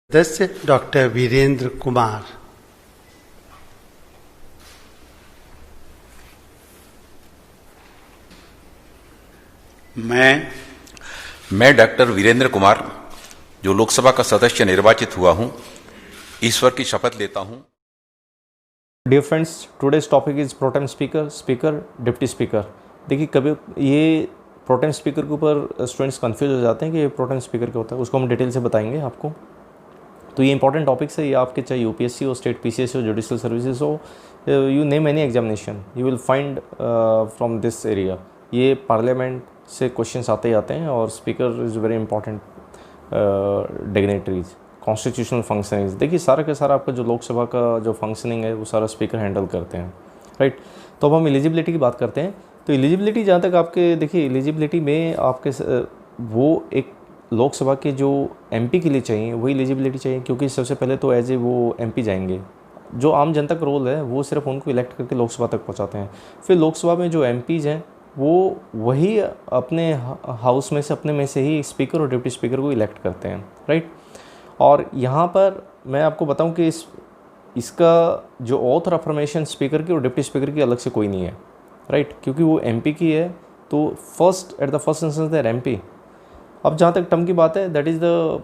सदस्य डॉक्टर वीरेंद्र कुमार। मैं डॉक्टर वीरेंद्र कुमार, जो लोकसभा का सदस्य निर्वाचित हुआ हूं, ईश्वर की शपथ लेता हूं। Dear friends, today's topic is protem speaker, speaker, deputy speaker. देखिए, कभी ये प्रोटेम स्पीकर के ऊपर स्टूडेंट्स कंफ्यूज हो जाते हैं कि ये प्रोटेम स्पीकर क्या होता है। उसको हम डिटेल से बताएंगे आपको। तो ये इंपॉर्टेंट टॉपिक्स है। ये आपके चाहे यूपीएससी हो, स्टेट पीसीएस हो, जुडिशियल सर्विसेज हो, you name any examination, you will find from this area. ये पार्लियामेंट से क्वेश्चंस आते ही आते हैं और speaker is very important dignitaries, constitutional functioning. देखिए, सारा का सारा आपका जो लोकसभा का जो फंक्शनिंग है वो सारा स्पीकर हैंडल करते हैं, राइट। तो अब हम एलिजिबिलिटी की बात करते हैं। तो एलिजिबिलिटी जहाँ तक आपके, देखिए एलिजिबिलिटी में आपके वो एक लोकसभा के जो एमपी के लिए चाहिए वही एलिजिबिलिटी चाहिए, क्योंकि सबसे पहले तो एज ए वो एमपी जाएंगे। जो आम जनता का रोल है वो सिर्फ उनको इलेक्ट करके लोकसभा तक पहुंचाते हैं। फिर लोकसभा में जो एमपीज हैं वो वही अपने हाउस में से, अपने में से ही स्पीकर और डिप्टी स्पीकर को इलेक्ट करते हैं, राइट। और यहाँ पर मैं आपको बताऊं कि इसका जो ऑथ अफर्मेशन स्पीकर की और डिप्टी स्पीकर की अलग से कोई नहीं है, राइट, क्योंकि वो एमपी की है। तो at the first instance there MP. अब जहाँ तक टर्म की बात है, that is the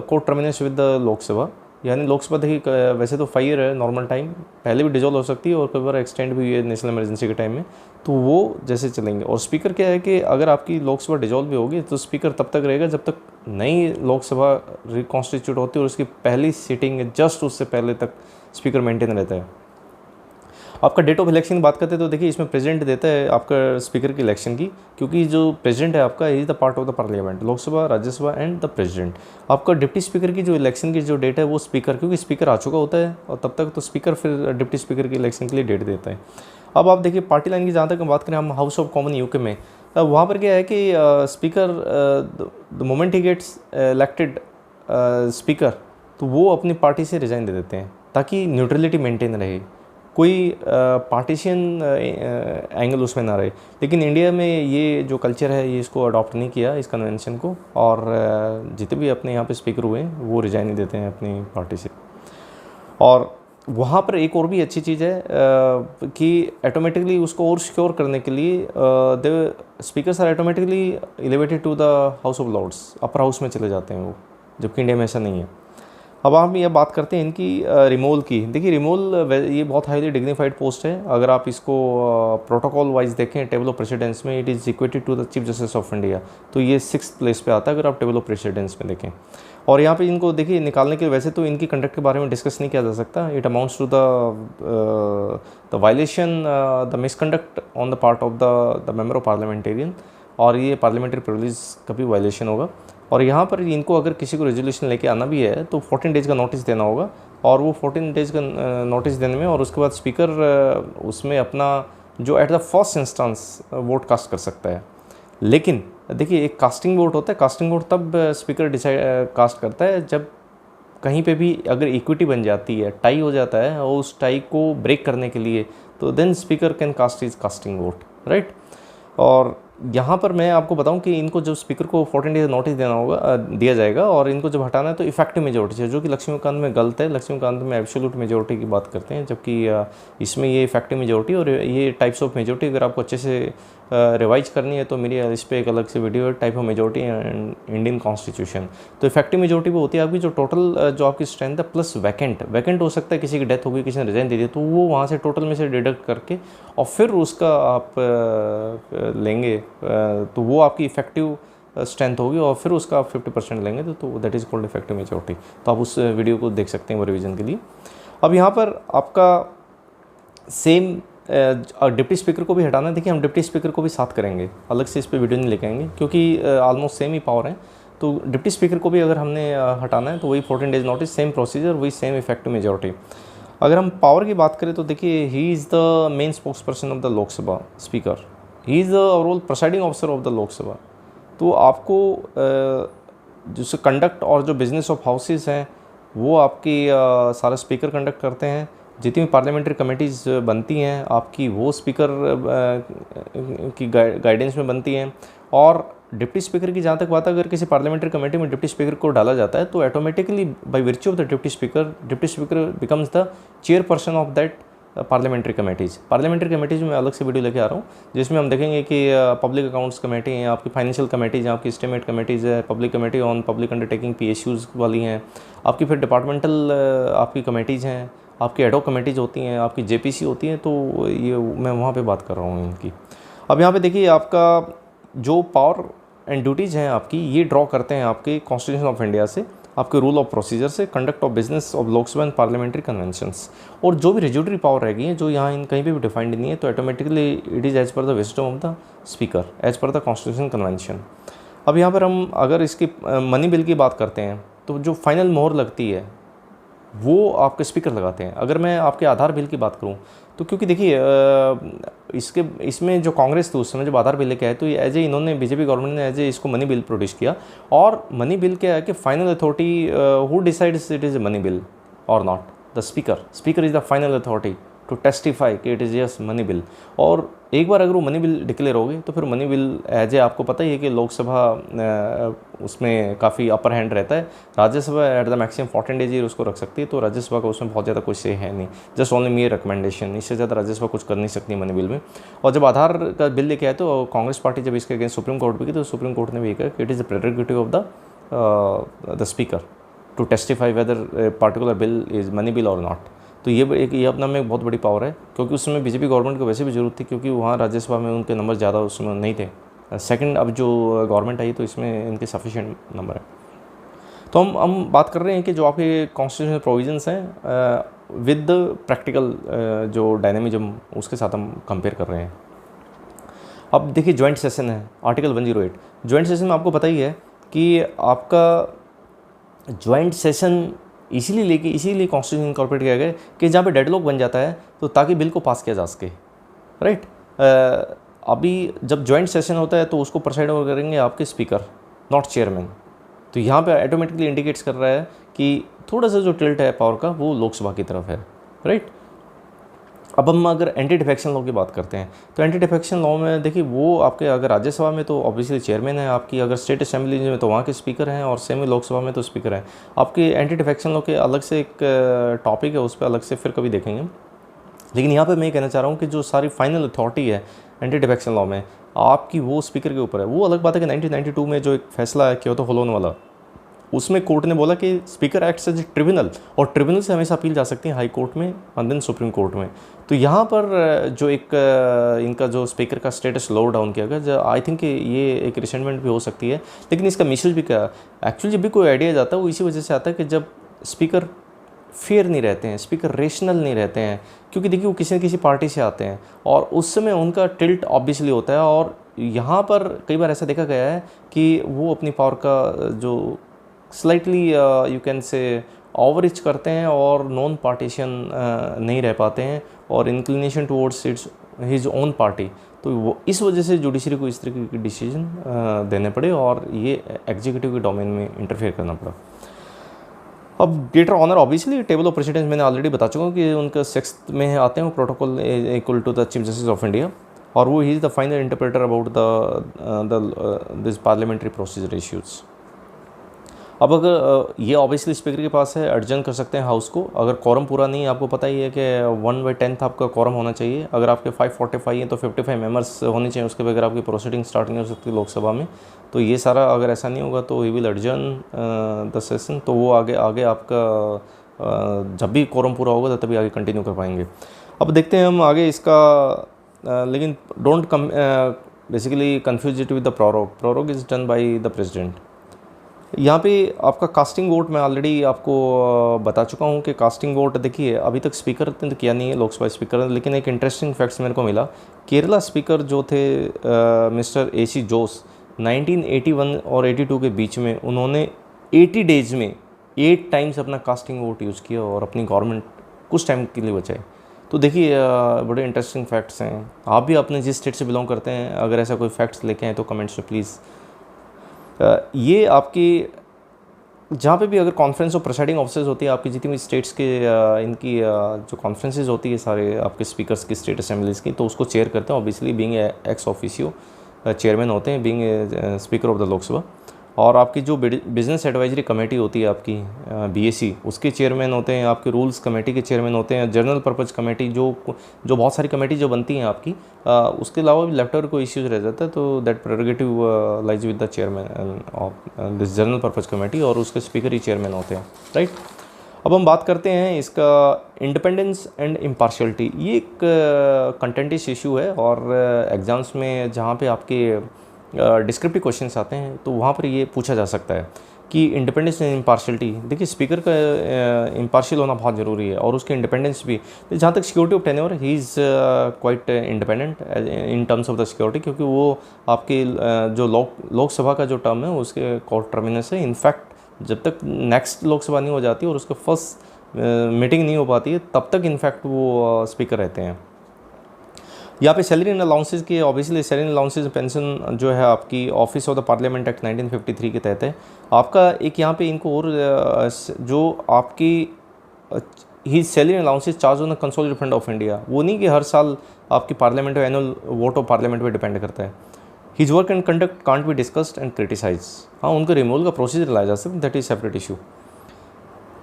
court terminates with the Lok Sabha. यानी लोकसभा देखिए वैसे तो 5 ईयर है नॉर्मल टाइम, पहले भी डिजोल्व हो सकती है और कई बार एक्सटेंड भी हुई है नेशनल इमरजेंसी के टाइम में, तो वो जैसे चलेंगे। और स्पीकर क्या है कि अगर आपकी लोकसभा डिजोल्व भी होगी तो स्पीकर तब तक रहेगा जब तक नई लोकसभा रिकॉन्स्टिट्यूट होती है और उसकी पहली सीटिंग जस्ट उससे पहले तक स्पीकर मेंटेन रहता है। आपका डेट ऑफ इलेक्शन की बात करते हैं तो देखिए इसमें प्रेसिडेंट देता है आपका स्पीकर की इलेक्शन की, क्योंकि जो प्रेसिडेंट है आपका is the part of the parliament, Lok Sabha, Rajya Sabha and the president. आपका डिप्टी स्पीकर की जो इलेक्शन की जो डेट है वो स्पीकर, क्योंकि स्पीकर आ चुका होता है और तब तक तो स्पीकर फिर डिप्टी स्पीकर की इलेक्शन के लिए डेट देता है। अब आप देखिए पार्टी लाइन की जहाँ तक हम बात करें, हम हाउस ऑफ कॉमन यूके में, वहाँ पर क्या है कि स्पीकर द मोमेंट ही गेट्स इलेक्टेड स्पीकर, तो वो अपनी पार्टी से रिजाइन दे देते हैं ताकि न्यूट्रलिटी मेंटेन रहे, कोई पार्टीशन एंगल उसमें ना रहे। लेकिन इंडिया में ये जो कल्चर है ये इसको अडॉप्ट नहीं किया, इस कन्वेंशन को, और जितने भी अपने यहाँ पे स्पीकर हुए हैं वो रिजाइन नहीं देते हैं अपनी पार्टी से। और वहाँ पर एक और भी अच्छी चीज़ है कि ऑटोमेटिकली उसको और सिक्योर करने के लिए the speakers are automatically elevated to the House of Lords, upper house में चले जाते हैं वो, जबकि इंडिया में ऐसा नहीं है। अब हम ये बात करते हैं इनकी रिमोल की। देखिए रिमोल ये बहुत हाईली डिग्निफाइड पोस्ट है। अगर आप इसको प्रोटोकॉल वाइज देखें टेबल ऑफ प्रेसिडेंस में, it is equated to the chief justice of India, तो ये 6th प्लेस पे आता है अगर आप टेबल ऑफ प्रेसिडेंस में देखें। और यहाँ पे इनको देखिए निकालने के, वैसे तो इनकी कंडक्ट के बारे में डिस्कस नहीं किया जा सकता, it amounts to the violation, the misconduct on the part of the member of parliamentarian, और ये पार्लियामेंट्री प्रिविलेज का भी वायलेशन होगा। और यहाँ पर इनको अगर किसी को रेजोल्यूशन लेके आना भी है तो 14 डेज़ का नोटिस देना होगा, और वो 14 डेज़ का नोटिस देने में, और उसके बाद स्पीकर उसमें अपना जो at the first instance vote cast कर सकता है। लेकिन देखिए एक कास्टिंग वोट होता है, कास्टिंग वोट तब स्पीकर डिसाइड कास्ट करता है जब कहीं पे भी अगर इक्विटी बन जाती है, टाई हो जाता है, और उस टाई को ब्रेक करने के लिए तो then speaker can cast is casting vote, right. और यहाँ पर मैं आपको बताऊं कि इनको जो स्पीकर को 14 डेज नोटिस देना होगा, दिया जाएगा, और इनको जब हटाना है तो इफेक्टिव मेजोरिटी से, जो कि लक्ष्मीकांत में गलत है। लक्ष्मीकांत में एब्सोल्यूट मेजोरिटी की बात करते हैं, जबकि इसमें ये इफेक्टिव मेजोरिटी, और ये टाइप्स ऑफ मेजोरिटी अगर आपको अच्छे से रिवाइज करनी है तो मेरी इस पर एक अलग से वीडियो है, type of majority and Indian constitution. तो इफेक्टिव मेजोरिटी वो होती है आपकी जो टोटल जो आपकी स्ट्रेंथ है प्लस वैकेंट हो सकता है, किसी की डेथ हो गई, किसी ने रिजाइन दे दिया, तो वो वहाँ से टोटल में से डिडक्ट करके और फिर उसका आप लेंगे, तो वो आपकी इफेक्टिव स्ट्रेंथ होगी, और फिर उसका आप 50% लेंगे तो that is called effective majority. तो आप उस वीडियो को देख सकते हैं वो रिवीजन के लिए। अब यहाँ पर आपका सेम डिप्टी स्पीकर को भी हटाना है। देखिए हम डिप्टी स्पीकर को भी साथ करेंगे, अलग से इस पर वीडियो नहीं लेके आएंगे, क्योंकि ऑलमोस्ट सेम ही पावर है। तो डिप्टी स्पीकर को भी अगर हमने हटाना है तो वही 14 डेज नोटिस, सेम प्रोसीजर, वही सेम इफेक्टिव मेजोरिटी। अगर हम पावर की बात करें तो देखिए ही is the main spokes person of the Lok Sabha speaker, he is the overall presiding officer of the Lok Sabha. तो आपको जो कंडक्ट और जो बिजनेस ऑफ हाउसेस हैं वो आपकी सारा स्पीकर कंडक्ट करते हैं। जितनी भी पार्लियामेंट्री कमेटीज़ बनती हैं आपकी, वो स्पीकर की गाइडेंस में बनती हैं। और डिप्टी स्पीकर की जहाँ तक बात है, अगर किसी पार्लियामेंट्री कमेटी में डिप्टी स्पीकर को डाला जाता है तो automatically by virtue of the deputy speaker becomes the chairperson of that parliamentary committees में अलग से वीडियो लेके आ रहा हूँ, जिसमें हम देखेंगे कि पब्लिक अकाउंट्स कमेटी हैं, आपकी फाइनेंशियल कमेटीज़ हैं, आपकी एस्टिमेट कमेटीज़ है, public committee on public undertaking PSUs वाली हैं, आपकी फिर डिपार्टमेंटल आपकी कमेटीज़ हैं, आपकी एडॉक कमेटीज़ होती हैं, आपकी JPC होती हैं। तो ये मैं वहाँ पे बात कर रहा हूँ इनकी। अब यहाँ पे देखिए आपका जो पावर एंड ड्यूटीज़ हैं आपकी, ये ड्रॉ करते हैं आपके कॉन्स्टिट्यूशन ऑफ इंडिया से, आपके रूल ऑफ प्रोसीजर से, conduct of business of Lok Sabha and parliamentary conventions. और जो भी रेज्यूटरी पावर रहेगी हैं जो यहाँ इन कहीं पे भी डिफाइंड नहीं है, तो automatically it is as per the wisdom of the speaker as per the constitution convention. अब यहाँ पर हम अगर इसकी मनी बिल की बात करते हैं तो जो फाइनल मोहर लगती है वो आपके स्पीकर लगाते हैं। अगर मैं आपके आधार बिल की बात करूं तो क्योंकि देखिए इसमें जो कांग्रेस थी उस समय जब आधार बिल लेके आए तो एज ए इन्होंने बीजेपी गवर्नमेंट ने एज ए इसको मनी बिल प्रोड्यूस किया। और मनी बिल क्या है कि final authority who decides it is a money bill और not, the speaker is the final authority to testify कि it is yes money bill. और एक बार अगर वो मनी बिल डिक्लेयर हो गई तो फिर मनी बिल एज ए आपको पता ही है कि लोकसभा उसमें काफ़ी अपर हैंड रहता है, Rajya Sabha at the maximum 14 days ही उसको रख सकती है। तो राज्यसभा का उसमें बहुत ज़्यादा कुछ से है नहीं, जस्ट ओनली मेयर रिकमेंडेशन, इससे ज़्यादा राज्यसभा कुछ कर नहीं सकती मनी बिल में। और जब आधार का बिल लेके आए तो कांग्रेस पार्टी जब इसके अगेंस्ट सुप्रीम कोर्ट भी गई तो सुप्रीम कोर्ट ने भी कहा कि it is the prerogative of the speaker to testify whether particular bill is money bill और नॉट। तो ये अपना में एक बहुत बड़ी पावर है, क्योंकि उस समय बीजेपी गवर्नमेंट को वैसे भी जरूरत थी, क्योंकि वहाँ राज्यसभा में उनके नंबर ज़्यादा उस समय नहीं थे। सेकंड अब जो गवर्नमेंट आई तो इसमें इनके सफिशिएंट नंबर है। तो हम बात कर रहे हैं कि जो आपके कॉन्स्टिट्यूशनल प्रोविजंस हैं विद प्रैक्टिकल जो डायनेमिज्म उसके साथ हम कंपेयर कर रहे हैं। अब देखिए ज्वाइंट सेशन है, आर्टिकल 108 ज्वाइंट सेशन में आपको पता ही है कि आपका ज्वाइंट सेशन इसीलिए कॉन्स्टिट्यूशन इनकॉर्पोरेट किया गया कि जहाँ पे डेडलॉक बन जाता है तो ताकि बिल को पास किया जा सके, राइट। अभी जब ज्वाइंट सेशन होता है तो उसको प्रेसाइड करेंगे आपके स्पीकर, नॉट चेयरमैन। तो यहाँ पे ऑटोमेटिकली इंडिकेट्स कर रहा है कि थोड़ा सा जो टिल्ट है पावर का वो लोकसभा की तरफ है, राइट। अब हम अगर एंटी डिफेक्शन लॉ की बात करते हैं तो एंटी डिफेक्शन लॉ में देखिए वो आपके अगर राज्यसभा में तो ऑब्वियसली चेयरमैन है आपकी, अगर स्टेट असेंबली में तो वहाँ के स्पीकर हैं, और सेमी लोकसभा में तो स्पीकर हैं आपके। एंटी डिफेक्शन लॉ के अलग से एक टॉपिक है, उस पर अलग से फिर कभी देखेंगे। लेकिन यहाँ पर मैं ये कहना चाह रहा हूँ कि जो सारी फाइनल अथॉरिटी है एंटी डिफेक्शन लॉ में आपकी वो स्पीकर के ऊपर है। वो अलग बात है कि 1992 में जो एक फैसला है क्योतो होलोन वाला, उसमें कोर्ट ने बोला कि speaker acts as a tribunal, और ट्रिब्यूनल से हमेशा अपील जा सकती है हाई कोर्ट में एंड देन सुप्रीम कोर्ट में। तो यहाँ पर जो एक इनका जो स्पीकर का स्टेटस लो डाउन किया गया, आई थिंक ये एक रिसेंटमेंट भी हो सकती है। लेकिन इसका मिसयूज भी क्या, एक्चुअली जब भी कोई आइडिया जाता है वो इसी वजह से आता है कि जब स्पीकर फेयर नहीं रहते हैं, स्पीकर रेशनल नहीं रहते हैं, क्योंकि देखिए वो किसी न किसी पार्टी से आते हैं और उस समय उनका टिल्ट ऑब्वियसली होता है। और यहाँ पर कई बार ऐसा देखा गया है कि वो अपनी पावर का जो slightly you can say overreach करते हैं और नॉन पार्टीशन नहीं रह पाते हैं और inclination towards it's his own party. तो वो इस वजह से जुडिशरी को इस तरीके के डिसीजन देने पड़े और ये एग्जीक्यूटिव के डोमेन में इंटरफेयर करना पड़ा। अब greater honour obviously table of precedence मैंने ऑलरेडी बता चुका हूँ कि उनका 6th में आते हैं वो protocol equal to the chief justice of India, और वो ही is the final interpreter about this parliamentary procedure issues. अब अगर ये ऑब्वियसली स्पीकर के पास है, एडजर्न कर सकते हैं हाउस को। अगर कॉरम पूरा नहीं है, आपको पता ही है कि 1/10 आपका कॉरम होना चाहिए। अगर आपके 545 हैं तो 55 मेंबर्स होने चाहिए, उसके बगैर आपकी प्रोसीडिंग स्टार्ट नहीं हो सकती लोकसभा में। तो ये सारा अगर ऐसा नहीं होगा तो he will adjourn the session. तो वो आगे आपका जब भी कॉरम पूरा होगा तभी आगे कंटिन्यू कर पाएंगे। अब देखते हैं हम आगे इसका, लेकिन don't basically confuse it with the prorogue is done by the president. यहाँ पे आपका कास्टिंग वोट मैं ऑलरेडी आपको बता चुका हूँ कि कास्टिंग वोट देखिए अभी तक स्पीकर ने तो किया नहीं है, लोकसभा स्पीकर, लेकिन एक इंटरेस्टिंग फैक्ट्स मेरे को मिला। केरला स्पीकर जो थे मिस्टर AC जोस 1981 और 82 के बीच में उन्होंने 80 डेज में 8 टाइम्स अपना कास्टिंग वोट यूज़ किया और अपनी गवर्नमेंट कुछ टाइम के लिए बचाई। तो देखिए बड़े इंटरेस्टिंग फैक्ट्स हैं। आप भी अपने जिस स्टेट से बिलोंग करते हैं अगर ऐसा कोई फैक्ट्स लेके आए तो कमेंट्स में प्लीज़। ये आपकी जहाँ पे भी अगर कॉन्फ्रेंस ऑफ प्रेसाइडिंग ऑफिसर्स होती है आपकी जितनी भी स्टेट्स के इनकी जो कॉन्फ्रेंसेस होती है सारे आपके स्पीकर्स की स्टेट असेंबलीज़ की, तो उसको चेयर करते हैं obviously being ex officio chairman होते हैं being speaker of the Lok Sabha. और आपकी जो बिजनेस एडवाइजरी कमेटी होती है आपकी BAC, उसके चेयरमैन होते हैं, आपके रूल्स कमेटी के चेयरमैन होते हैं, जनरल पर्पज़ कमेटी जो बहुत सारी कमेटी जो बनती हैं आपकी, उसके अलावा भी लेफ्ट ओवर कोई इश्यूज रह जाता है तो that prerogative lies with the chairman of this general purpose committee, और उसके स्पीकर ही चेयरमैन होते हैं, राइट। अब हम बात करते हैं इसका इंडिपेंडेंस एंड इम्पार्शियलिटी। ये एक कंटेंटिश इशू है और एग्ज़ाम्स में जहाँ पे आपके डिस्क्रिप्टिव क्वेश्चंस आते हैं तो वहाँ पर ये पूछा जा सकता है कि इंडिपेंडेंस एंड इम्पार्शियलिटी। देखिए स्पीकर का इम्पार्शियल होना बहुत ज़रूरी है और उसके इंडिपेंडेंस भी। जहाँ तक security of tenure, he is quite independent in terms of the security, क्योंकि वो आपके जो लोकसभा का जो टर्म है उसके कोर्ट टर्मिनस है। इनफैक्ट जब तक नेक्स्ट लोकसभा नहीं हो जाती और उसका फर्स्ट मीटिंग नहीं हो पाती है तब तक इनफैक्ट वो स्पीकर रहते हैं। यहाँ पे सैलरी एंड अलाउंसेस की, obviously salary and allowances pension जो है आपकी office of the parliament act 1953 के तहत है। आपका एक यहाँ पे इनको और जो आपकी ही salary and allowances charge on the consolidated fund of India, वो नहीं कि हर साल आपकी पार्लियामेंट में एनुअल वोट ऑफ पार्लियामेंट पे डिपेंड करता है। His work and conduct can't be discussed and criticise. हाँ, उनका रिमूवल का प्रोसीजर लाया जा सकता है, दैट इज सेपरेट इशू।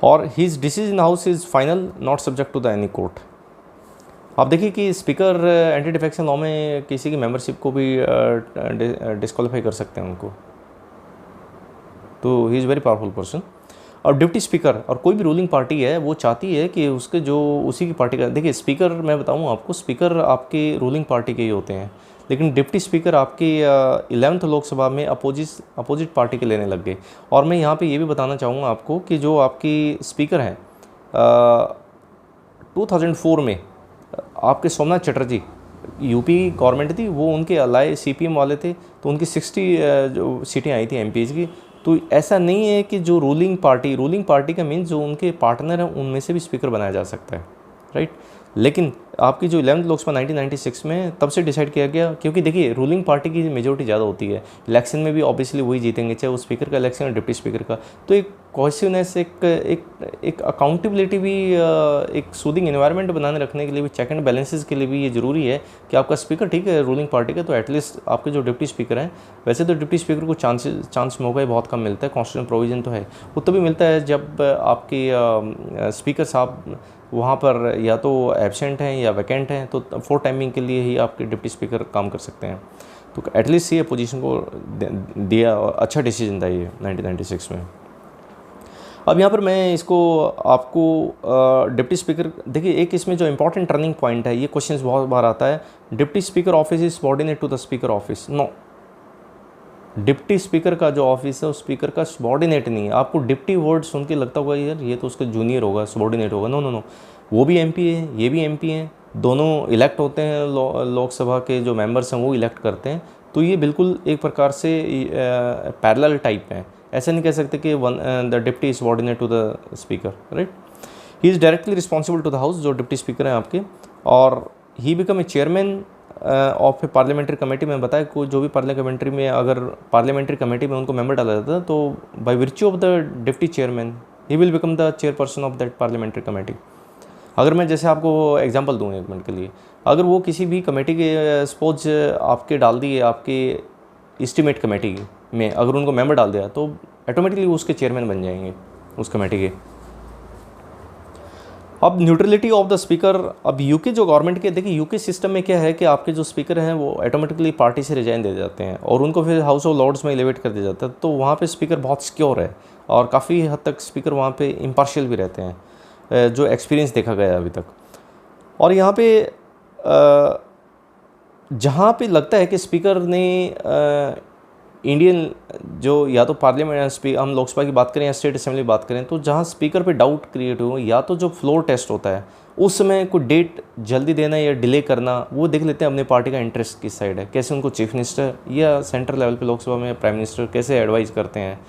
और his decision in house is final, not subject to the any court. आप देखिए कि स्पीकर एंटी डिफेक्शन लॉ में किसी की मेंबरशिप को भी डिस्क्वालीफाई कर सकते हैं उनको, तो he is very powerful person. और डिप्टी स्पीकर और कोई भी रूलिंग पार्टी है वो चाहती है कि उसके जो उसी की पार्टी का, देखिए स्पीकर मैं बताऊँ आपको, स्पीकर आपके रूलिंग पार्टी के ही होते हैं, लेकिन डिप्टी स्पीकर आपकी 11th लोकसभा में अपोजिट पार्टी के लेने लग गए। और मैं यहाँ पे ये भी बताना चाहूँगा आपको कि जो आपकी स्पीकर हैं 2004 में आपके सोमनाथ चटर्जी, यूपी गवर्नमेंट थी, वो उनके अलाए CPM वाले थे, तो उनकी 60 जो सीटें आई थी MPs की। तो ऐसा नहीं है कि जो रूलिंग पार्टी का मीन्स जो उनके पार्टनर हैं उनमें से भी स्पीकर बनाया जा सकता है, राइट। लेकिन आपकी जो 11th लोकसभा 1996 में तब से डिसाइड किया गया, क्योंकि देखिए रूलिंग पार्टी की मेजोरिटी ज़्यादा होती है, इलेक्शन में भी ऑब्वियसली वही जीतेंगे, चाहे वो स्पीकर का इलेक्शन या डिप्टी स्पीकर का। तो एक कोहेसिवनेस, एक अकाउंटेबिलिटी भी, एक सूदिंग एनवायरनमेंट बनाने रखने के लिए भी, चेक एंड बैलेंसेस के लिए भी ये ज़रूरी है कि आपका स्पीकर ठीक है रूलिंग पार्टी का, तो एटलीस्ट आपके जो डिप्टी स्पीकर हैं, वैसे तो डिप्टी स्पीकर को चांस मौका ही बहुत कम मिलता है, कॉन्स्टिट्यूशन प्रोविजन तो है, वो तभी मिलता है जब आपके स्पीकर साहब वहाँ पर या तो एब्सेंट हैं या वैकेंट हैं, तो 4 टाइमिंग के लिए ही आपके डिप्टी स्पीकर काम कर सकते हैं। तो एटलीस्ट ये पोजीशन को दिया, अच्छा डिसीजन था ये 1996 में। अब यहाँ पर मैं इसको आपको डिप्टी स्पीकर, देखिए एक इसमें जो इंपॉर्टेंट टर्निंग पॉइंट है, ये क्वेश्चन बहुत बार आता है, deputy speaker office is subordinate to the speaker office. No, deputy speaker का जो ऑफिस है उस स्पीकर का सबॉर्डिनेट नहीं है। आपको डिप्टी वर्ड सुन के लगता होगा यार ये तो उसका जूनियर होगा, सबॉर्डिनेट होगा। नो नो नो, वो भी MP है, ये भी MP हैं, दोनों इलेक्ट होते हैं, लोकसभा के जो मेंबर्स हैं वो इलेक्ट करते हैं। तो ये बिल्कुल एक प्रकार से पैरेलल टाइप है, ऐसा नहीं कह सकते कि the deputy subordinate to the speaker, right. He is directly responsible to the house, जो डिप्टी स्पीकर हैं आपके, और he become a chairman of a parliamentary committee में बताया को जो भी पार्लियामेंट्री में, अगर पार्लियामेंट्री कमेटी में उनको मेंबर डाला जाता है तो by virtue of the deputy chairman he will become the chairperson of that parliamentary committee. अगर मैं जैसे आपको एग्जांपल दूँ 1 मिनट के लिए, अगर वो किसी भी कमेटी के सपोज आपके डाल दिए, आपके एस्टीमेट कमेटी में अगर उनको मेंबर डाल दिया तो ऑटोमेटिकली उसके चेयरमैन बन जाएंगे उस कमेटी के। अब न्यूट्रलिटी ऑफ द स्पीकर, अब यूके जो गवर्नमेंट के, देखिए यूके सिस्टम में क्या है कि आपके जो स्पीकर हैं वो ऑटोमेटिकली पार्टी से रिजाइन दे जाते हैं और उनको फिर हाउस ऑफ लॉर्ड्स में एलिवेट कर दिया जाता है। तो वहाँ पे स्पीकर बहुत सिक्योर है और काफ़ी हद तक स्पीकर वहाँ पे इम्पार्शियल भी रहते हैं, जो एक्सपीरियंस देखा गया है अभी तक। और यहाँ पे जहाँ पे लगता है कि स्पीकर ने इंडियन जो या तो पार्लियामेंट, हम लोकसभा की बात करें या स्टेट असेंबली की बात करें, तो जहाँ स्पीकर पे डाउट क्रिएट हो, या तो जो फ्लोर टेस्ट होता है उस समय कोई डेट जल्दी देना या डिले करना, वो देख लेते हैं अपने पार्टी का इंटरेस्ट किस साइड है, कैसे उनको चीफ मिनिस्टर या सेंट्रल लेवल पे लोकसभा में प्राइम मिनिस्टर कैसे एडवाइस करते हैं,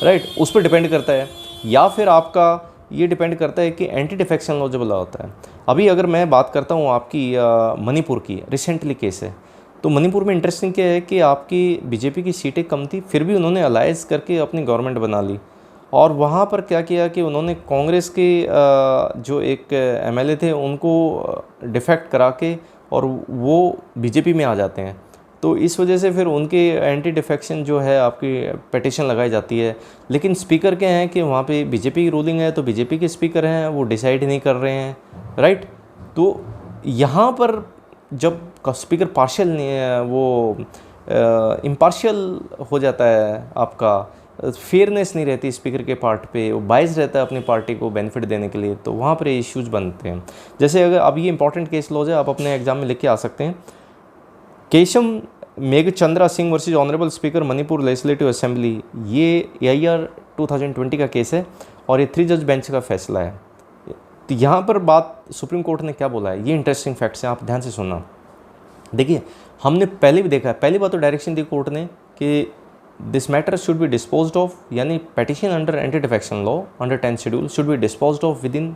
राइट, उस पर डिपेंड करता है। या फिर आपका ये डिपेंड करता है कि एंटी डिफेक्शन लॉ जब होता है। अभी अगर मैं बात करता हूँ आपकी मणिपुर की, रिसेंटली केस है, तो मणिपुर में इंटरेस्टिंग क्या है कि आपकी बीजेपी की सीटें कम थी, फिर भी उन्होंने अलायंस करके अपनी गवर्नमेंट बना ली। और वहाँ पर क्या किया कि उन्होंने कांग्रेस के जो एक MLA थे उनको डिफेक्ट करा के और वो बीजेपी में आ जाते हैं। तो इस वजह से फिर उनके एंटी डिफेक्शन जो है आपकी पिटीशन लगाई जाती है। लेकिन स्पीकर के हैं कि वहाँ पे बीजेपी की रूलिंग है, तो बीजेपी के स्पीकर हैं, वो डिसाइड नहीं कर रहे हैं, राइट। तो यहाँ पर जब स्पीकर पार्शियल नहीं है, वो इम्पार्शियल हो जाता है, आपका फेयरनेस नहीं रहती स्पीकर के पार्ट पे, वो बाइस रहता है अपनी पार्टी को बेनिफिट देने के लिए, तो वहाँ पर इश्यूज बनते हैं। जैसे अगर अब ये इंपॉर्टेंट केस लॉज है, आप अपने एग्जाम में लिख के आ सकते हैं। Keisham Meghachandra Singh versus honourable speaker Manipur legislative assembly, ये AIR 2020 का केस है और ये 3 जज बेंच का फैसला है। तो यहाँ पर बात सुप्रीम कोर्ट ने क्या बोला है, ये इंटरेस्टिंग फैक्ट्स हैं, आप ध्यान से सुनना। देखिए, हमने पहले भी देखा है, पहली बात तो डायरेक्शन दी कोर्ट ने कि this matter should be disposed of, यानी petition under anti defection law under 10 schedule should be disposed of within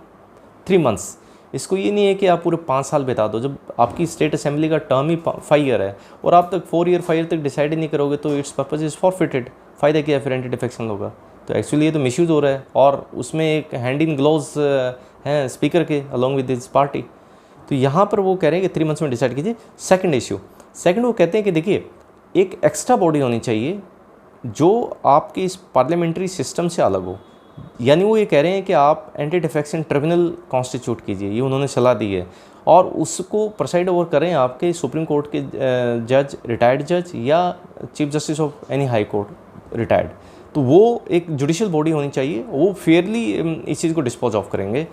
3 months. इसको ये नहीं है कि आप पूरे 5 साल बिता दो, जब आपकी स्टेट असेंबली का टर्म ही 5 ईयर है और आप तक 4 ईयर तक डिसाइड ही नहीं करोगे, तो इट्स पर्पज इज़ फॉरफिटेड। फ़ायदा क्या है फिर एंटी डिफेक्शन लॉ का? तो एक्चुअली ये तो मिसयूज़ हो रहा है और उसमें एक हैंड इन ग्लोव्स हैं स्पीकर के अलॉन्ग विद दिस पार्टी। तो यहाँ पर वो कह रहे हैं कि 3 मंथ्स में डिसाइड कीजिए। सेकंड वो कहते हैं कि देखिए, एक एक्स्ट्रा बॉडी होनी चाहिए जो आपके इस पार्लियामेंट्री सिस्टम से अलग हो। यानी वो ये कह रहे हैं कि आप एंटी डिफेक्शन ट्रिब्यूनल कॉन्स्टिट्यूट कीजिए, ये उन्होंने सलाह दी है, और उसको प्रेसाइड ओवर करें आपके सुप्रीम कोर्ट के जज, रिटायर्ड जज या chief justice of any high court retired. तो वो एक जुडिशियल बॉडी होनी चाहिए, वो फेयरली इस चीज़ को डिस्पोज ऑफ करेंगे।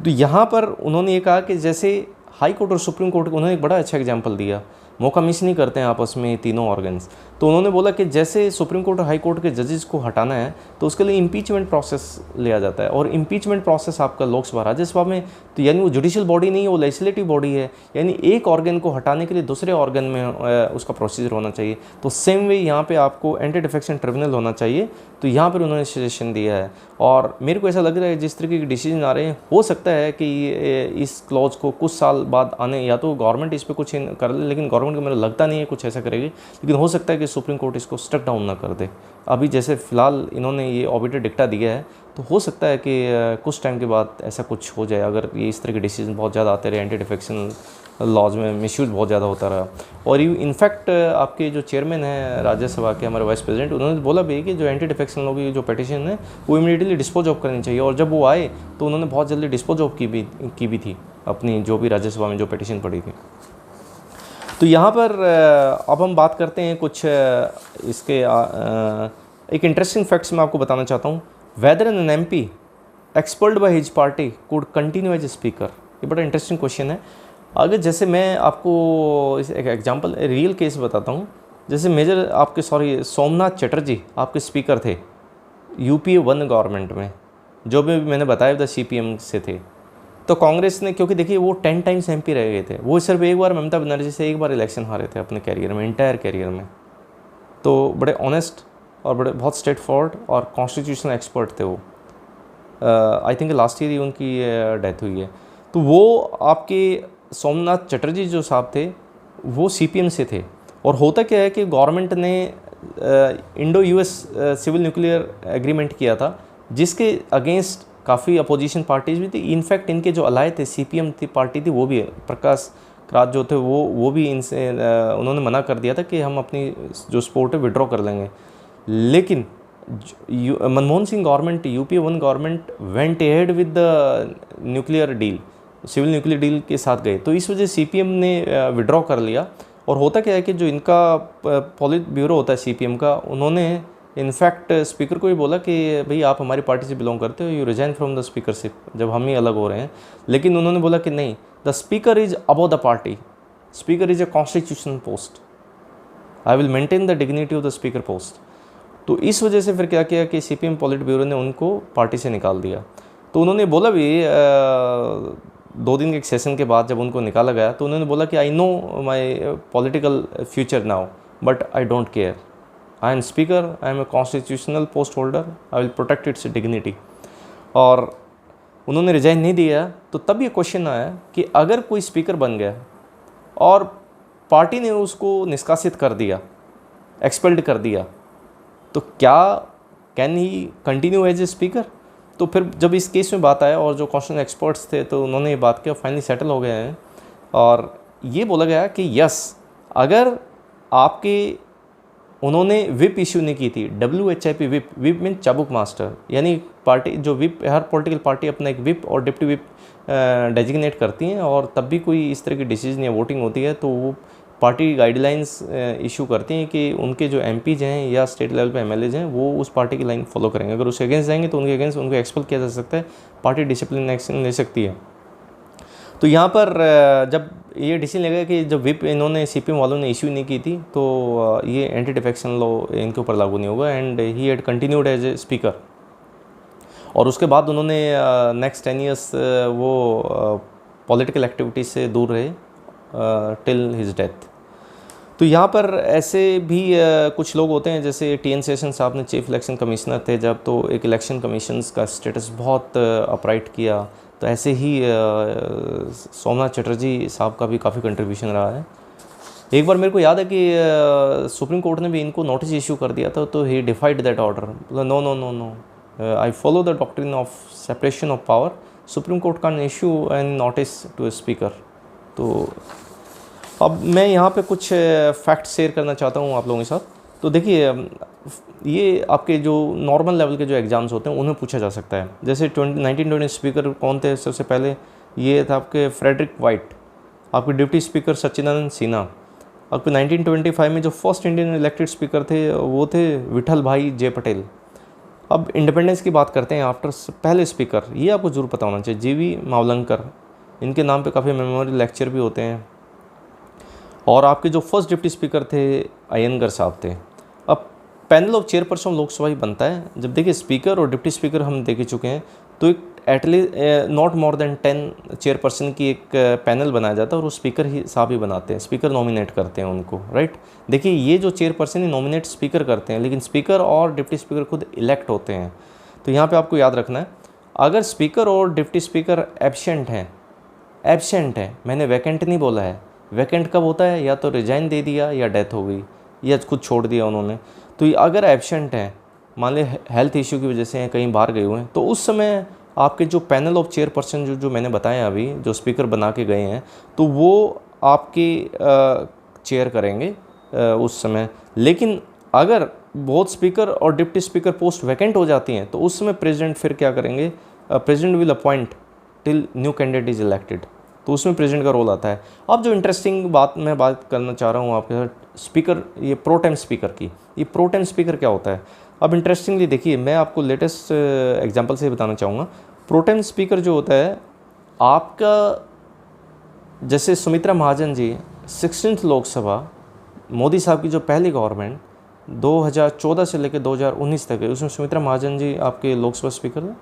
तो यहाँ पर उन्होंने ये कहा कि जैसे हाई कोर्ट और सुप्रीम कोर्ट, उन्होंने एक बड़ा अच्छा एग्जाम्पल दिया, मौका मिस नहीं करते हैं आपस में तीनों ऑर्गन्स। तो उन्होंने बोला कि जैसे सुप्रीम कोर्ट और हाई कोर्ट के जजेस को हटाना है तो उसके लिए इम्पीचमेंट प्रोसेस लिया जाता है, और इम्पीचमेंट प्रोसेस आपका लोकसभा राज्यसभा में, तो यानी वो जुडिशियल बॉडी नहीं है, वो लेजिस्लेटिव बॉडी है, यानी एक ऑर्गन को हटाने के लिए दूसरे ऑर्गन में उसका प्रोसीजर होना चाहिए। तो सेम वे यहाँ पे आपको एंटी डिफेक्शन ट्रिब्यूनल होना चाहिए। तो यहाँ पर उन्होंने सजेशन दिया है, और मेरे को ऐसा लग रहा है जिस तरीके के डिसीजन आ रहे हैं, हो सकता है कि इस क्लॉज को कुछ साल बाद आने, या तो गवर्नमेंट इस पर कुछ कर ले, लेकिन गवर्नमेंट को मेरा लगता नहीं है कुछ ऐसा करेगी, लेकिन हो सकता है कि सुप्रीम कोर्ट इसको स्टक डाउन ना कर दे। अभी जैसे फ़िलहाल इन्होंने ये ऑबिटर डिक्टा दिया है, तो हो सकता है कि कुछ टाइम के बाद ऐसा कुछ हो जाए, अगर ये इस तरह के डिसीजन बहुत ज़्यादा आते रहे, एंटी डिफेक्शन लॉज में मिसयूज़ बहुत ज़्यादा होता रहा। और इनफैक्ट आपके जो चेयरमैन हैं राज्यसभा के, हमारे वाइस प्रेसिडेंट, उन्होंने बोला भी कि जो एंटी डिफेक्शन लॉ की जो पिटीशन है वो इमीडिएटली डिस्पोज ऑफ करनी चाहिए, और जब वो आए तो उन्होंने बहुत जल्दी डिस्पोज ऑफ की भी थी अपनी जो भी राज्यसभा में जो पिटीशन पड़ी थी। तो यहाँ पर अब हम बात करते हैं कुछ इसके एक इंटरेस्टिंग फैक्ट्स मैं आपको बताना चाहता हूँ। Whether an MP expelled by his party could continue as a speaker, ये बड़ा इंटरेस्टिंग क्वेश्चन है। अगर जैसे मैं आपको एक एग्जांपल रियल केस बताता हूँ, जैसे मेजर आपके सोमनाथ चटर्जी आपके स्पीकर थे UPA 1 गवर्नमेंट में, जो भी मैंने बताया था CPM से थे। तो कांग्रेस ने, क्योंकि देखिए वो 10 टाइम्स MP रह गए थे, वो सिर्फ एक बार ममता बनर्जी से एक बार इलेक्शन हारे थे अपने कैरियर में, इंटायर कैरियर में। तो बड़े ऑनेस्ट और बड़े बहुत स्ट्रेट फॉरवर्ड और कॉन्स्टिट्यूशनल एक्सपर्ट थे वो। आई थिंक लास्ट ईयर ही उनकी डेथ हुई है। तो वो आपके सोमनाथ चटर्जी जो साहब थे वो CPM से थे, और होता क्या है कि गवर्नमेंट ने Indo US civil nuclear agreement किया था, जिसके अगेंस्ट काफ़ी अपोजिशन पार्टीज भी थी। इनफैक्ट इनके जो अलाय थे, CPM थी पार्टी थी, वो भी प्रकाश राज जो थे वो भी इनसे उन्होंने मना कर दिया था कि हम अपनी जो सपोर्ट है विड्रॉ कर लेंगे। लेकिन Manmohan Singh government, UPA 1 government went ahead with the nuclear deal, civil nuclear deal के साथ गए, तो इस वजह से CPM ने विड्रॉ कर लिया। और होता क्या है कि जो इनका पॉलिट ब्यूरो होता है CPM का, उन्होंने इनफैक्ट स्पीकर को भी बोला कि भाई आप हमारी पार्टी से बिलोंग करते हो, you resign from the speakership, जब हम ही अलग हो रहे हैं। लेकिन उन्होंने बोला कि नहीं, the speaker is above the party, speaker is a constitutional post, I will maintain the dignity of the speaker post. तो इस वजह से फिर क्या किया कि CPM पॉलिट ब्यूरो ने उनको पार्टी से निकाल दिया। तो उन्होंने बोला भी 2 दिन के एक सेशन के बाद जब उनको निकाला गया, तो उन्होंने बोला कि I know my political future now, but I don't care, I am speaker, I am a constitutional post holder, I will protect its dignity. और उन्होंने रिजाइन नहीं दिया। तो तब ये क्वेश्चन आया कि अगर कोई स्पीकर बन गया और पार्टी ने उसको निष्कासित कर दिया, एक्सपेल्ड कर दिया, तो क्या can he continue as a speaker? तो फिर जब इस केस में बात आया और जो कॉन्स्टिट्यूशनल एक्सपर्ट्स थे तो उन्होंने ये बात किया, फाइनली सेटल हो गए हैं, और ये बोला गया कि यस, अगर आपके उन्होंने विप इशू नहीं की थी, WHIP विप, विप मीन चाबुक मास्टर, यानी पार्टी जो विप, हर पॉलिटिकल पार्टी अपना एक विप और डिप्टी विप डेजिग्नेट करती हैं, और तब भी कोई इस तरह की डिसीजन या वोटिंग होती है तो वो पार्टी गाइडलाइंस इशू करती हैं कि उनके जो MPs हैं या स्टेट लेवल पे MLAs हैं वो उस पार्टी की लाइन फॉलो करेंगे। अगर उसके अगेंस्ट जाएंगे तो उनके अगेंस्ट उनको एक्सपेल किया जा सकता है, पार्टी डिसिप्लिन एक्शन ले सकती है। तो यहाँ पर जब ये डिसीजन लगा कि जब विप इन्होंने CPM वालों ने इशू नहीं की थी तो ये एंटी डिफेक्शन लॉ इनके ऊपर लागू नहीं होगा, and he had continued as a speaker. और उसके बाद उन्होंने नेक्स्ट 10 ईयर्स वो पॉलिटिकल एक्टिविटीज से दूर रहे टिल हिज डेथ। तो यहाँ पर ऐसे भी कुछ लोग होते हैं, जैसे TN सेशन साहब ने चीफ इलेक्शन कमिश्नर थे जब, तो एक इलेक्शन कमीशंस का स्टेटस बहुत अपराइट किया। तो ऐसे ही सोमनाथ चटर्जी साहब का भी काफ़ी कंट्रीब्यूशन रहा है। एक बार मेरे को याद है कि सुप्रीम कोर्ट ने भी इनको नोटिस इशू कर दिया था, तो he defied that order, no no no no, I follow the doctrine of separation of power, supreme court can issue an notice to a speaker. तो अब मैं यहाँ पे कुछ फैक्ट शेयर करना चाहता हूँ आप लोगों के साथ। तो देखिए, ये आपके जो नॉर्मल लेवल के जो एग्ज़ाम्स होते हैं उन्हें पूछा जा सकता है। जैसे 1920 स्पीकर कौन थे सबसे पहले, ये था आपके फ्रेडरिक वाइट, आपके डिप्टी स्पीकर सच्चिदानंद सिन्हा। आपके 1925 में जो फर्स्ट इंडियन इलेक्टेड स्पीकर थे वो थे विठल भाई जे पटेल। अब इंडिपेंडेंस की बात करते हैं आफ्टर, पहले स्पीकर ये आपको जरूर पता होना चाहिए, GV मावलंकर, इनके नाम पे काफ़ी मेमोरियल लेक्चर भी होते हैं। और आपके जो फर्स्ट डिप्टी स्पीकर थे अयंगर साहब थे। अब पैनल ऑफ चेयरपर्सन लोकसभा ही बनता है। जब देखिए स्पीकर और डिप्टी स्पीकर हम देख चुके हैं, तो एक at least not more than 10 chairperson की एक पैनल बनाया जाता है और वो स्पीकर ही साहब ही बनाते हैं, स्पीकर नॉमिनेट करते हैं उनको, राइट। देखिए ये जो चेयरपर्सन ही नॉमिनेट स्पीकर करते हैं, लेकिन स्पीकर और डिप्टी स्पीकर खुद इलेक्ट होते हैं। तो यहाँ पे आपको याद रखना है, अगर स्पीकर और डिप्टी स्पीकर एब्सेंट हैं, मैंने वैकेंट नहीं बोला है, वैकेंट कब होता है, या तो रिजाइन दे दिया या डेथ हो गई या खुद छोड़ दिया उन्होंने। तो ये अगर एब्सेंट हैं, मान ले हेल्थ इश्यू की वजह से कहीं बाहर गए हुए हैं, तो उस समय आपके जो पैनल ऑफ चेयरपर्सन जो मैंने बताया अभी, जो स्पीकर बना के गए हैं, तो वो आपके चेयर करेंगे उस समय। लेकिन अगर बोथ स्पीकर और डिप्टी स्पीकर पोस्ट वैकेंट हो जाती हैं, तो उस समय प्रेसिडेंट फिर क्या करेंगे, president will appoint till new candidate is elected. तो उसमें प्रेसिडेंट का रोल आता है। अब जो इंटरेस्टिंग बात मैं बात करना चाह रहा हूँ आपके साथ, स्पीकर, ये प्रोटेम स्पीकर की, ये प्रोटेम स्पीकर क्या होता है। अब इंटरेस्टिंगली देखिए, मैं आपको लेटेस्ट एग्जांपल से बताना चाहूँगा। प्रोटेम स्पीकर जो होता है आपका, जैसे सुमित्रा महाजन जी 16th लोकसभा, मोदी साहब की जो पहली गवर्नमेंट 2014 से लेकर 2019 तक है, उसमें सुमित्रा महाजन जी आपके लोकसभा स्पीकर थे।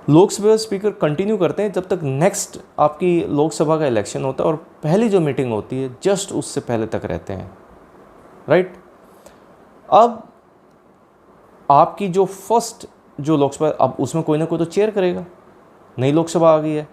लोकसभा स्पीकर कंटिन्यू करते हैं जब तक नेक्स्ट आपकी लोकसभा का इलेक्शन होता है, और पहली जो मीटिंग होती है जस्ट उससे पहले तक रहते हैं, राइट। अब आपकी जो फर्स्ट जो लोकसभा, अब उसमें कोई ना कोई तो चेयर करेगा, नई लोकसभा आ गई है,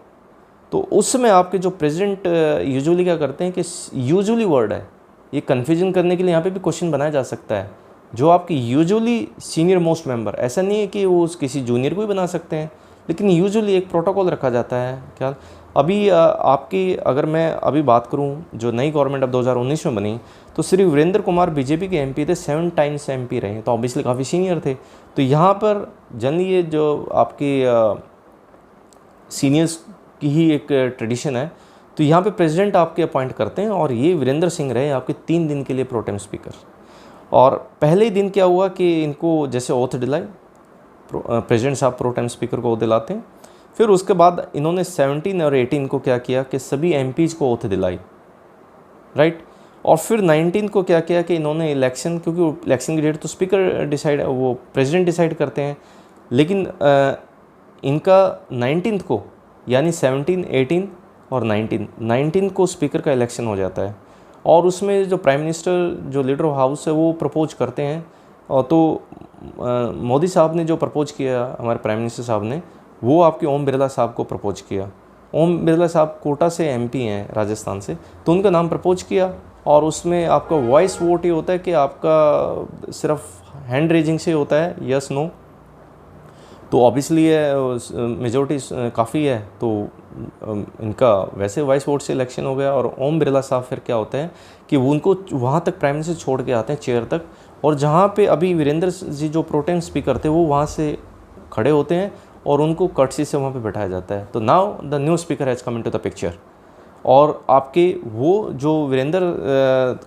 तो उस समय आपके जो प्रेसिडेंट यूजुअली क्या करते हैं कि, यूजुअली वर्ड है, ये कन्फ्यूजन करने के लिए यहाँ पे भी क्वेश्चन बनाया जा सकता है, जो आपकी यूजुअली सीनियर मोस्ट मेंबर, ऐसा नहीं है कि वो किसी जूनियर को ही बना सकते हैं, लेकिन यूजुअली एक प्रोटोकॉल रखा जाता है। क्या अभी आपकी, अगर मैं अभी बात करूं, जो नई गवर्नमेंट अब 2019 में बनी, तो श्री वीरेंद्र कुमार बीजेपी के MP थे, 7 टाइम्स MP रहे, तो ऑब्वियसली काफ़ी सीनियर थे। तो यहाँ पर जनरली ये जो आपकी सीनियर्स की ही एक ट्रेडिशन है, तो यहाँ पे प्रेसिडेंट आपके अपॉइंट करते हैं, और ये वीरेंद्र सिंह रहे आपके 3 दिन के लिए प्रोटेम स्पीकर। और पहले ही दिन क्या हुआ कि इनको जैसे ओथ दिलाई, प्रेसिडेंट साहब प्रोटेम स्पीकर को दिलाते हैं। फिर उसके बाद इन्होंने 17 और 18 को क्या किया कि सभी MPs को ओथ दिलाई, राइट। और फिर 19 को क्या किया कि इन्होंने इलेक्शन, क्योंकि इलेक्शन की डेट तो स्पीकर डिसाइड, वो प्रेसिडेंट डिसाइड करते हैं, लेकिन इनका 19 को, यानी 17, 18 और 19 को स्पीकर का इलेक्शन हो जाता है। और उसमें जो प्राइम मिनिस्टर, जो लीडर ऑफ हाउस है, वो प्रपोज करते हैं। और तो मोदी साहब ने जो प्रपोज किया, हमारे प्राइम मिनिस्टर साहब ने, वो आपके ओम बिरला साहब को प्रपोज किया। ओम बिरला साहब कोटा से MP हैं, राजस्थान से, तो उनका नाम प्रपोज किया। और उसमें आपका वॉइस वोट ये होता है कि आपका सिर्फ हैंड रेजिंग से होता है, यस नो। तो ऑब्वियसली मेजोरिटी काफ़ी है, तो इनका वैसे वाइस बोर्ड से इलेक्शन हो गया, और ओम बिरला साहब फिर क्या होता है कि वो उनको वहाँ तक प्राइम मिनिस्टर छोड़ के आते हैं चेयर तक, और जहाँ पे अभी वीरेंद्र जी जो प्रोटेम स्पीकर थे वो वहाँ से खड़े होते हैं और उनको कर्टसी से वहाँ पे बैठाया जाता है। तो now the new speaker has come into the picture, और आपके वो जो वीरेंद्र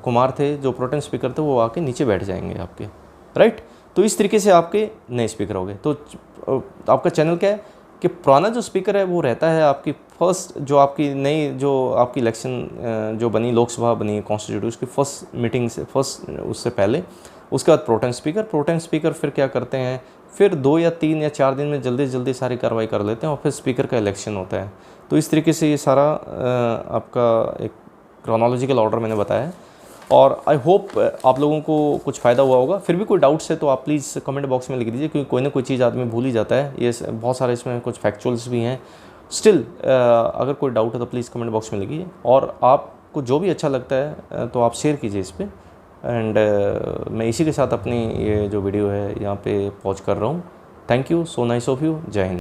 कुमार थे जो प्रोटेम स्पीकर थे वो आके नीचे बैठ जाएंगे आपके, राइट। तो इस तरीके से आपके नए स्पीकर हो गए। तो आपका चैनल क्या है कि पुराना जो स्पीकर है वो रहता है आपकी फर्स्ट, जो आपकी नई जो आपकी इलेक्शन जो बनी, लोकसभा बनी कॉन्स्टिट्यूट, उसकी फर्स्ट मीटिंग से उससे पहले, उसके बाद प्रोटेम स्पीकर फिर क्या करते हैं, फिर 2 या 3 या 4 दिन में जल्दी से जल्दी सारी कार्रवाई कर लेते हैं और फिर स्पीकर का इलेक्शन होता है। तो इस तरीके से ये सारा आपका एक क्रोनोलॉजिकल ऑर्डर मैंने बताया है, और आई होप आप लोगों को कुछ फ़ायदा हुआ होगा। फिर भी कोई डाउट्स है तो आप प्लीज़ कमेंट बॉक्स में लिख दीजिए, क्योंकि कोई ना कोई चीज़ आदमी भूल ही जाता है। ये बहुत सारे इसमें कुछ फैक्चुअल्स भी हैं। स्टिल अगर कोई डाउट है तो प्लीज़ कमेंट बॉक्स में लिखिए, और आपको जो भी अच्छा लगता है तो आप शेयर कीजिए इस पर। एंड मैं इसी के साथ अपनी ये जो वीडियो है यहाँ पे पॉज कर रहा हूँ। Thank you, so nice of you. जय हिंद।